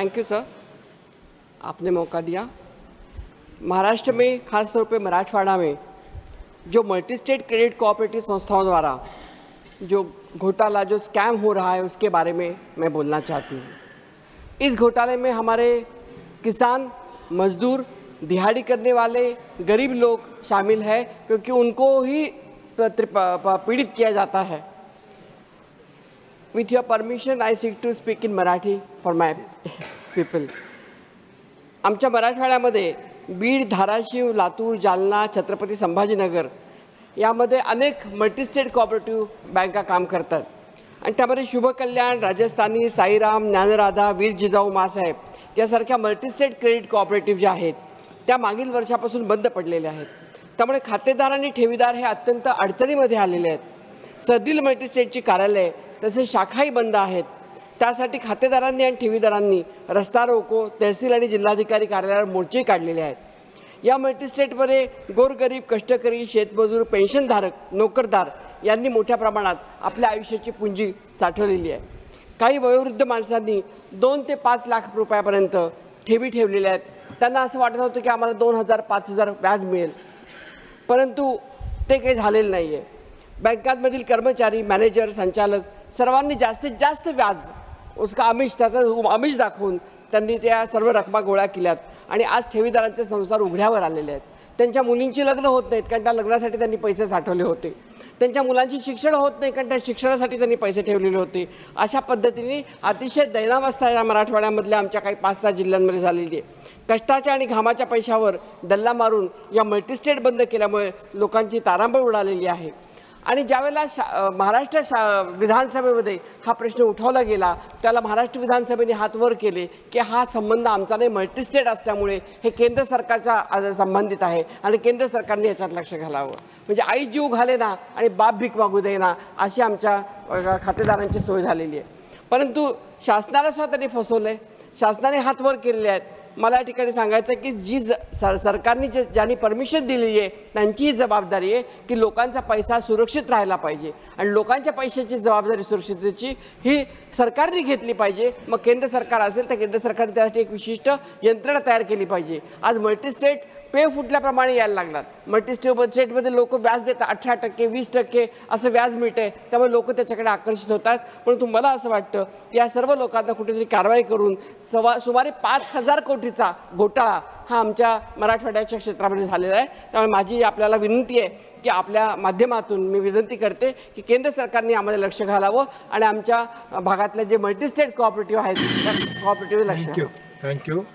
Thank you sir, आपने मौका दिया। महाराष्ट्र में खास तौर पे मराठवाड़ा में जो मल्टी स्टेट क्रेडिट कोऑपरेटिव संस्थाओं द्वारा जो घोटाला, जो स्कैम हो रहा है, उसके बारे में मैं बोलना चाहती हूँ। इस घोटाले में हमारे किसान, मजदूर, दिहाड़ी करने वाले गरीब लोग शामिल हैं, क्योंकि उनको ही पीड़ित किया जाता है। With your permission, I seek to speak in Marathi for my people. आमच्या मराठवाड्यामध्ये बीड, धाराशिव, लातूर, जालना, छत्रपती संभाजीनगर यामध्ये अनेक मल्टीस्टेट कोऑपरेटिव्ह बँका काम करतात आणि त्यामध्ये शुभकल्याण, राजस्थानी, साईराम, ज्ञानराधा, वीर जिजाऊ मासाहेब यासारख्या मल्टीस्टेट क्रेडिट कोऑपरेटिव्ह ज्या आहेत त्या मागील वर्षापासून बंद पडलेल्या आहेत। त्यामुळे खातेदार आणि ठेवीदार हे अत्यंत अडचणीमध्ये आलेले आहेत। सदरील मल्टीस्टेटची कार्यालय तसेच शाखाही बंद आहेत। त्यासाठी खातेदारांनी आणि ठेवीदारांनी रस्ता रोको, तहसील आणि जिल्हाधिकारी कार्यालयावर मोर्चे काढलेले आहेत। या मल्टीस्टेटमध्ये गोरगरीब, कष्टकरी, शेतमजूर, पेन्शनधारक, नोकरदार यांनी मोठ्या प्रमाणात आपल्या आयुष्याची पुंजी साठवलेली आहे। काही वयोवृद्ध माणसांनी 2 ते 5 लाख रुपयापर्यंत ठेवी ठेवलेल्या आहेत। त्यांना असं वाटत होतं की आम्हाला 2000 5000 व्याज मिळेल, परंतु ते काही झालेलं नाही आहे। बँकांमधील कर्मचारी, मॅनेजर, संचालक सर्वांनी जास्तीत जास्त व्याज उसका आमिष दाखवून त्यांनी त्या सर्व रकमा गोळा केल्यात आणि आज ठेवीदारांचे संसार उघड्यावर आलेले आहेत। त्यांच्या मुलींची लग्न होत नाहीत कारण त्या लग्नासाठी त्यांनी पैसे साठवले होते। त्यांच्या मुलांची शिक्षण होत नाही कारण त्या शिक्षणासाठी त्यांनी पैसे ठेवलेले होते। अशा पद्धतीने अतिशय दैनावस्था या मराठवाड्यामधल्या आमच्या काही 5-6 जिल्ह्यांमध्ये झालेली आहे। कष्टाच्या आणि घामाच्या पैशावर डल्ला मारून या मल्टीस्टेट बंद केल्यामुळे लोकांची तारांबळ उडालेली आहे। आणि ज्यावेळेला महाराष्ट्र विधानसभेमध्ये हा प्रश्न उठवला गेला त्याला महाराष्ट्र विधानसभेने हात वर केले की हा संबंध आमचा नाही, मल्टीस्टेट असल्यामुळे हे केंद्र सरकारच्या संबंधित आहे आणि केंद्र सरकारने याच्यात लक्ष घालावं। म्हणजे आई जीव घाले ना आणि बाप भीक मागू दे ना अशी आमच्या खातेदारांची सोय झालेली आहे। परंतु शासनाला सुद्धा त्यांनी फसवलंय, शासनाने हात वर केलेले आहेत। मला या ठिकाणी सांगायचं की जी सरकारने ज्यांनी परमिशन दिलेली आहे त्यांची जबाबदारी आहे की लोकांचा पैसा सुरक्षित राहायला पाहिजे आणि लोकांच्या पैशाची जबाबदारी सुरक्षिततेची ही सरकारने घेतली पाहिजे। मग केंद्र सरकार असेल तर केंद्र सरकारने त्यासाठी एक विशिष्ट यंत्रणा तयार केली पाहिजे। आज मल्टीस्टेट पे फुटल्याप्रमाणे यायला लागलात। मल्टीस्टेटमध्ये लोक व्याज देतात 18%, 20% असं व्याज मिळतंय, त्यामुळे लोक त्याच्याकडे आकर्षित होतात। परंतु मला असं वाटतं या सर्व लोकांना कुठेतरी कारवाई करून सुमारे 5000 कोटीचा घोटाळा हा आमच्या मराठवाड्याच्या क्षेत्रामध्ये झालेला आहे। त्यामुळे माझी आपल्याला विनंती आहे की आपल्या माध्यमातून मी विनंती करते की केंद्र सरकारने आम्हाला लक्ष घालावं आणि आमच्या भागातले जे मल्टीस्टेट कोऑपरेटिव्ह आहेत त्या कोऑपरेटिव्ह लक्ष। थँक्यू।